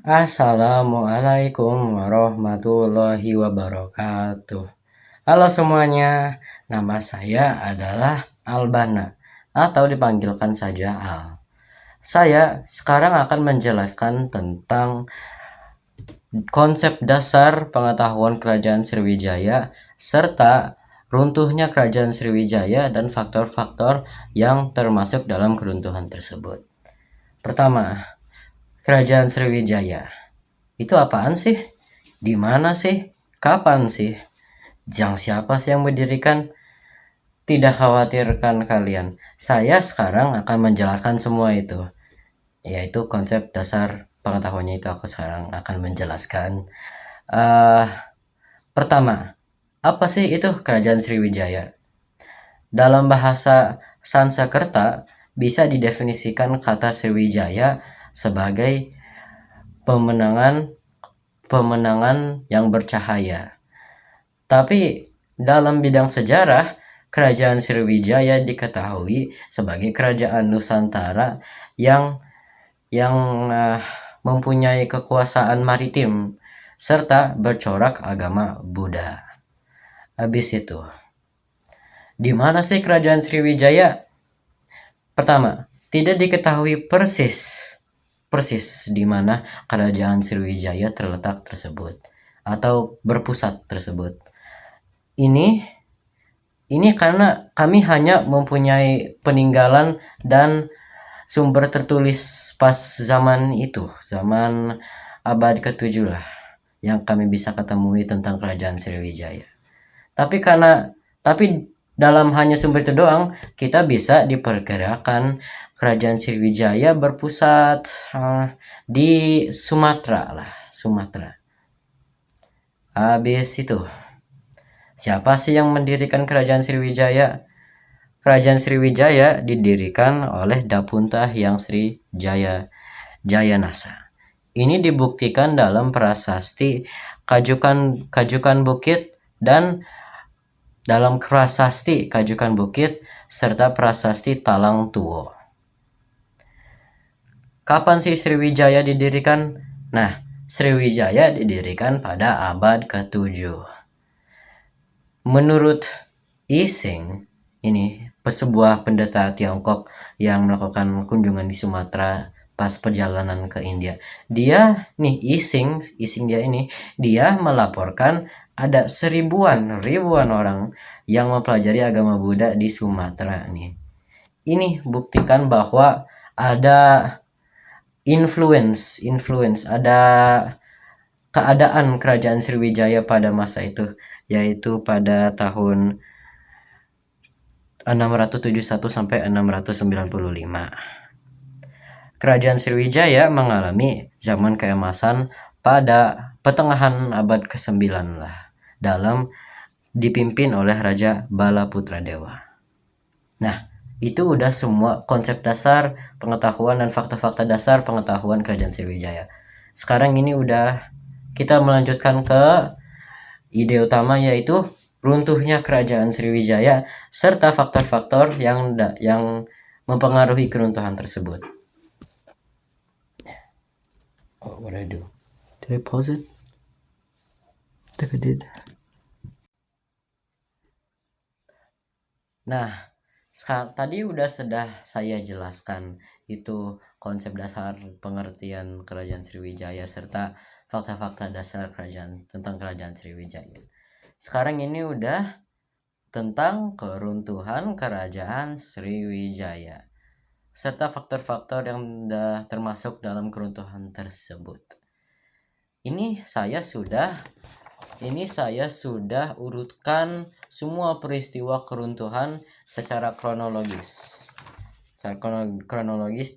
Assalamualaikum warahmatullahi wabarakatuh. Halo semuanya, nama saya adalah Albana atau dipanggilkan saja Al. Saya sekarang akan menjelaskan tentang konsep dasar pengetahuan Kerajaan Sriwijaya serta runtuhnya Kerajaan Sriwijaya dan faktor-faktor yang termasuk dalam keruntuhan tersebut. Pertama, Kerajaan Sriwijaya. Itu apaan sih? Di mana sih? Kapan sih? Siapa sih yang mendirikan? Tidak khawatirkan kalian. Saya sekarang akan menjelaskan semua itu. Yaitu konsep dasar pengetahuannya itu aku sekarang akan menjelaskan. Uh, Pertama, apa sih itu Kerajaan Sriwijaya? Dalam bahasa Sanskerta bisa didefinisikan kata Sriwijaya sebagai pemenangan pemenangan yang bercahaya. Tapi dalam bidang sejarah, Kerajaan Sriwijaya diketahui sebagai kerajaan Nusantara yang yang mempunyai kekuasaan maritim serta bercorak agama Buddha. Habis itu, di mana sih Kerajaan Sriwijaya? Pertama, tidak diketahui persis di mana Kerajaan Sriwijaya terletak tersebut atau berpusat tersebut. Ini karena kami hanya mempunyai peninggalan dan sumber tertulis pas zaman itu, zaman abad ke-7 lah, yang kami bisa ketemui tentang Kerajaan Sriwijaya. Tapi dalam hanya sumber itu doang, kita bisa diperkirakan Kerajaan Sriwijaya berpusat di Sumatera lah, Sumatera. Habis itu, siapa sih yang mendirikan Kerajaan Sriwijaya? Kerajaan Sriwijaya didirikan oleh Dapunta Hyang Sri Jayanasa. Ini dibuktikan dalam prasasti Kajukan Bukit dan dalam prasasti Kajukan Bukit serta prasasti Talang Tuo. Kapan sih Sriwijaya didirikan? Nah, Sriwijaya didirikan pada abad ke-7. Menurut Ising, ini sebuah pendeta Tiongkok yang melakukan kunjungan di Sumatera pas perjalanan ke India. Ising dia melaporkan ada ribuan orang yang mempelajari agama Buddha di Sumatera nih. Ini buktikan bahwa ada influence, ada keadaan Kerajaan Sriwijaya pada masa itu, yaitu pada tahun 671 sampai 695. Kerajaan Sriwijaya mengalami zaman keemasan pada pertengahan abad ke-9 lah, dipimpin oleh Raja Balaputradewa. Nah, itu udah semua konsep dasar pengetahuan dan fakta-fakta dasar pengetahuan Kerajaan Sriwijaya. Sekarang ini udah kita melanjutkan ke ide utama, yaitu runtuhnya Kerajaan Sriwijaya serta faktor-faktor yang mempengaruhi keruntuhan tersebut. Oh, what I do? Did I pause it? I think I did. Nah, tadi sudah saya jelaskan itu konsep dasar pengertian Kerajaan Sriwijaya serta fakta-fakta dasar tentang Kerajaan Sriwijaya. Sekarang ini udah tentang keruntuhan Kerajaan Sriwijaya serta faktor-faktor yang termasuk dalam keruntuhan tersebut. Ini saya sudah urutkan semua peristiwa keruntuhan secara kronologis.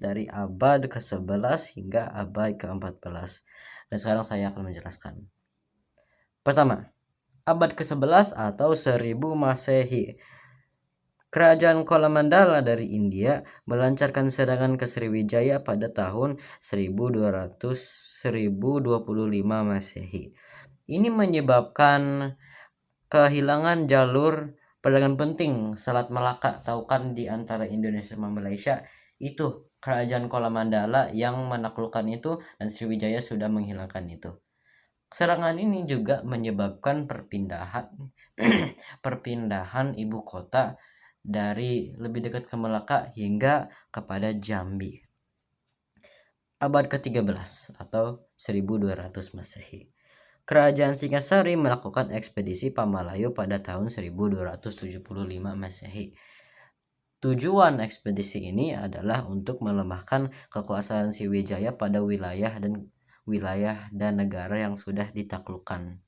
Dari abad ke-11 hingga abad ke-14. Dan sekarang saya akan menjelaskan. Pertama, abad ke-11 atau 1000 Masehi. Kerajaan Kolamandala dari India melancarkan serangan ke Sriwijaya pada tahun 1025 Masehi. Ini menyebabkan kehilangan jalur perdagangan penting Selat Malaka, tahu kan, di antara Indonesia sama Malaysia itu kerajaan Kolamandala yang menaklukkan itu dan Sriwijaya sudah menghilangkan itu. Serangan ini juga menyebabkan perpindahan ibu kota dari lebih dekat ke Melaka hingga kepada Jambi. Abad ke-13 atau 1200 Masehi. Kerajaan Singasari melakukan ekspedisi Pamalayu pada tahun 1275 Masehi. Tujuan ekspedisi ini adalah untuk melemahkan kekuasaan Sriwijaya pada wilayah dan negara yang sudah taklukannya.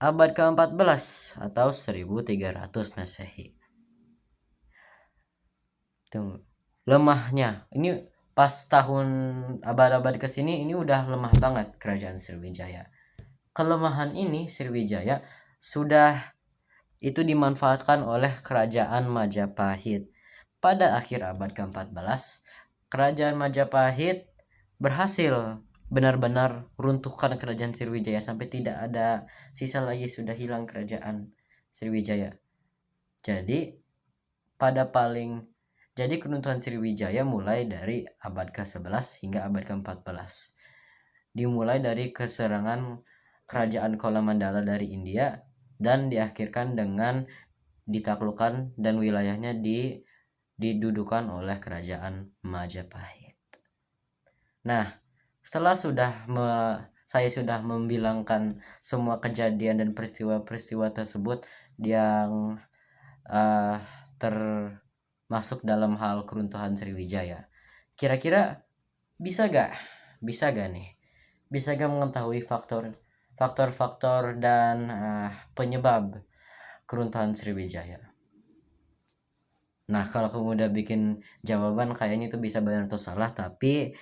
Abad ke-14 atau 1300 Masehi. Lemahnya. Ini pas tahun abad-abad kesini ini udah lemah banget kerajaan Sriwijaya. Kelemahan ini Sriwijaya sudah itu dimanfaatkan oleh kerajaan Majapahit. Pada akhir abad ke-14, kerajaan Majapahit berhasil benar-benar runtuhkan kerajaan Sriwijaya sampai tidak ada sisa lagi, sudah hilang kerajaan Sriwijaya. Jadi keruntuhan Sriwijaya mulai dari abad ke-11 hingga abad ke-14. Dimulai dari keserangan kerajaan Kolamandala dari India dan diakhirkan dengan ditaklukkan dan wilayahnya didudukan oleh kerajaan Majapahit. Nah, setelah saya sudah membilangkan semua kejadian dan peristiwa-peristiwa tersebut yang termasuk dalam hal keruntuhan Sriwijaya. Kira-kira bisa gak nih? Bisa gak mengetahui faktor-faktor dan penyebab keruntuhan Sriwijaya? Nah, kalau kamu udah bikin jawaban kayaknya itu bisa benar atau salah, tapi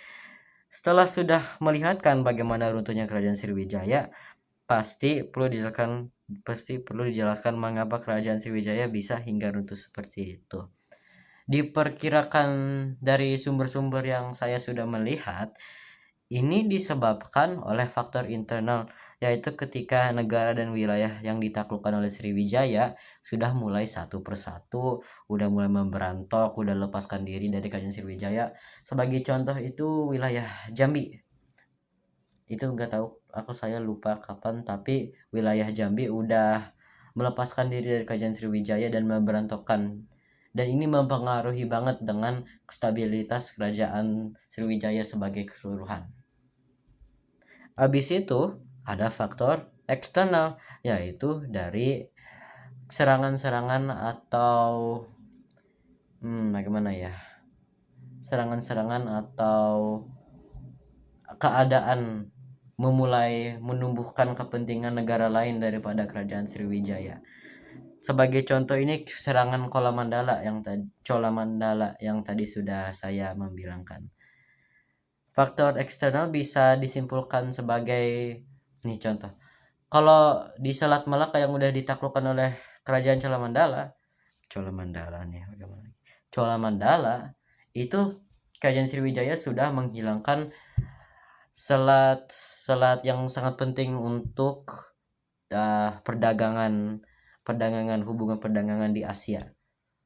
setelah sudah melihatkan bagaimana runtuhnya kerajaan Sriwijaya, pasti perlu dijelaskan mengapa kerajaan Sriwijaya bisa hingga runtuh seperti itu. Diperkirakan dari sumber-sumber yang saya sudah melihat, ini disebabkan oleh faktor internal, yaitu ketika negara dan wilayah yang ditaklukkan oleh Sriwijaya sudah mulai satu persatu, udah mulai memberantok, udah lepaskan diri dari kerajaan Sriwijaya. Sebagai contoh itu wilayah Jambi. Itu nggak tahu, saya lupa kapan, tapi wilayah Jambi udah melepaskan diri dari kerajaan Sriwijaya dan memberantokkan. Dan ini mempengaruhi banget dengan stabilitas kerajaan Sriwijaya sebagai keseluruhan. Habis itu ada faktor eksternal, yaitu dari serangan-serangan atau serangan-serangan atau keadaan memulai menumbuhkan kepentingan negara lain daripada kerajaan Sriwijaya. Sebagai contoh ini serangan Cholamandala yang tadi sudah saya membilangkan. Faktor eksternal bisa disimpulkan sebagai contoh. Kalau di Selat Malaka yang udah ditaklukkan oleh kerajaan Cholamandala itu kerajaan Sriwijaya sudah menghilangkan selat yang sangat penting untuk hubungan perdagangan di Asia.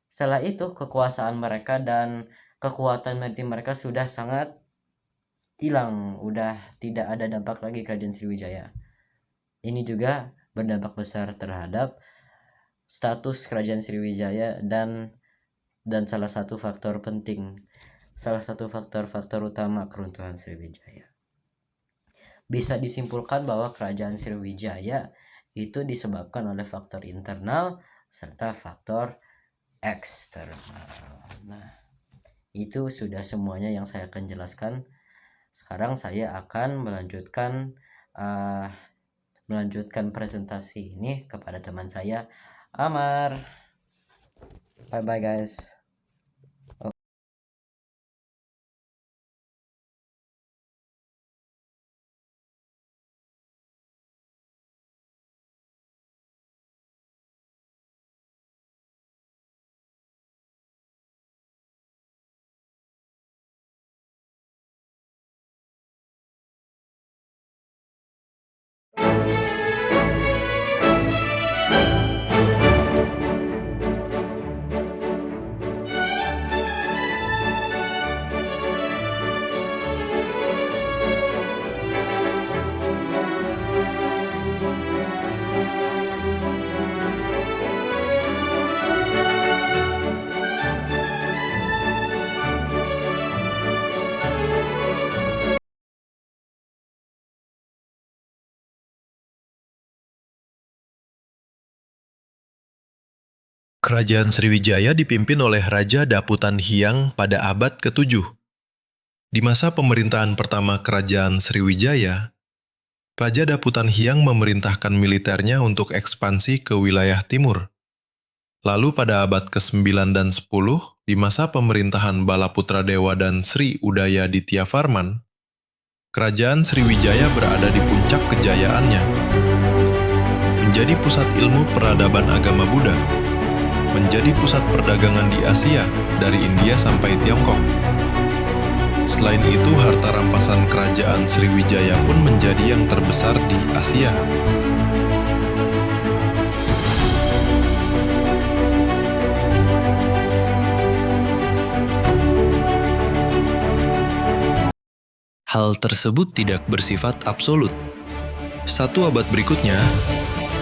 Setelah itu kekuasaan mereka dan kekuatan maritim mereka sudah sangat hilang, udah tidak ada dampak lagi kerajaan Sriwijaya. Ini juga berdampak besar terhadap status kerajaan Sriwijaya dan salah satu faktor utama keruntuhan Sriwijaya. Bisa disimpulkan bahwa kerajaan Sriwijaya itu disebabkan oleh faktor internal serta faktor eksternal. Nah, itu sudah semuanya yang saya akan jelaskan. Sekarang saya akan melanjutkan presentasi ini kepada teman saya, Amar. Bye bye guys. Kerajaan Sriwijaya dipimpin oleh Raja Daputan Hyang pada abad ke-7. Di masa pemerintahan pertama Kerajaan Sriwijaya, Raja Daputan Hyang memerintahkan militernya untuk ekspansi ke wilayah timur. Lalu pada abad ke-9 dan 10, di masa pemerintahan Balaputra Dewa dan Sri Udaya Dityavarman, Kerajaan Sriwijaya berada di puncak kejayaannya. Menjadi pusat ilmu peradaban agama Buddha, menjadi pusat perdagangan di Asia, dari India sampai Tiongkok. Selain itu, harta rampasan kerajaan Sriwijaya pun menjadi yang terbesar di Asia. Hal tersebut tidak bersifat absolut. Satu abad berikutnya,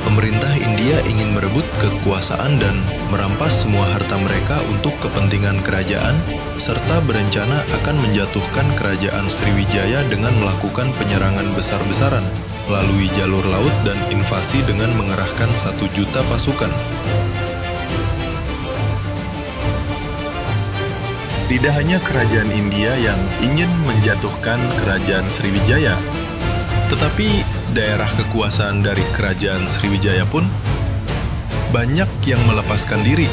pemerintah India ingin merebut kekuasaan dan merampas semua harta mereka untuk kepentingan kerajaan, serta berencana akan menjatuhkan kerajaan Sriwijaya dengan melakukan penyerangan besar-besaran melalui jalur laut dan invasi dengan mengerahkan 1 juta pasukan. Tidak hanya kerajaan India yang ingin menjatuhkan kerajaan Sriwijaya, tetapi daerah kekuasaan dari kerajaan Sriwijaya pun banyak yang melepaskan diri.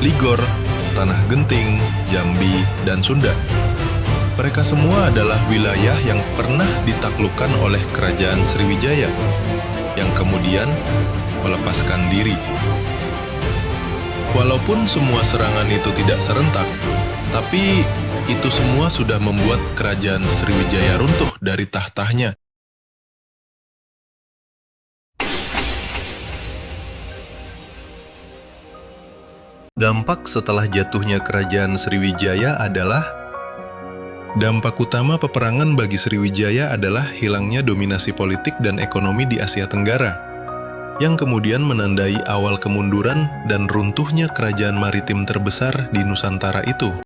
Ligor, Tanah Genting, Jambi, dan Sunda. Mereka semua adalah wilayah yang pernah ditaklukkan oleh kerajaan Sriwijaya, yang kemudian melepaskan diri. Walaupun semua serangan itu tidak serentak, tapi itu semua sudah membuat kerajaan Sriwijaya runtuh dari tahtanya. Dampak setelah jatuhnya kerajaan Sriwijaya adalah dampak utama peperangan bagi Sriwijaya adalah hilangnya dominasi politik dan ekonomi di Asia Tenggara, yang kemudian menandai awal kemunduran dan runtuhnya kerajaan maritim terbesar di Nusantara itu.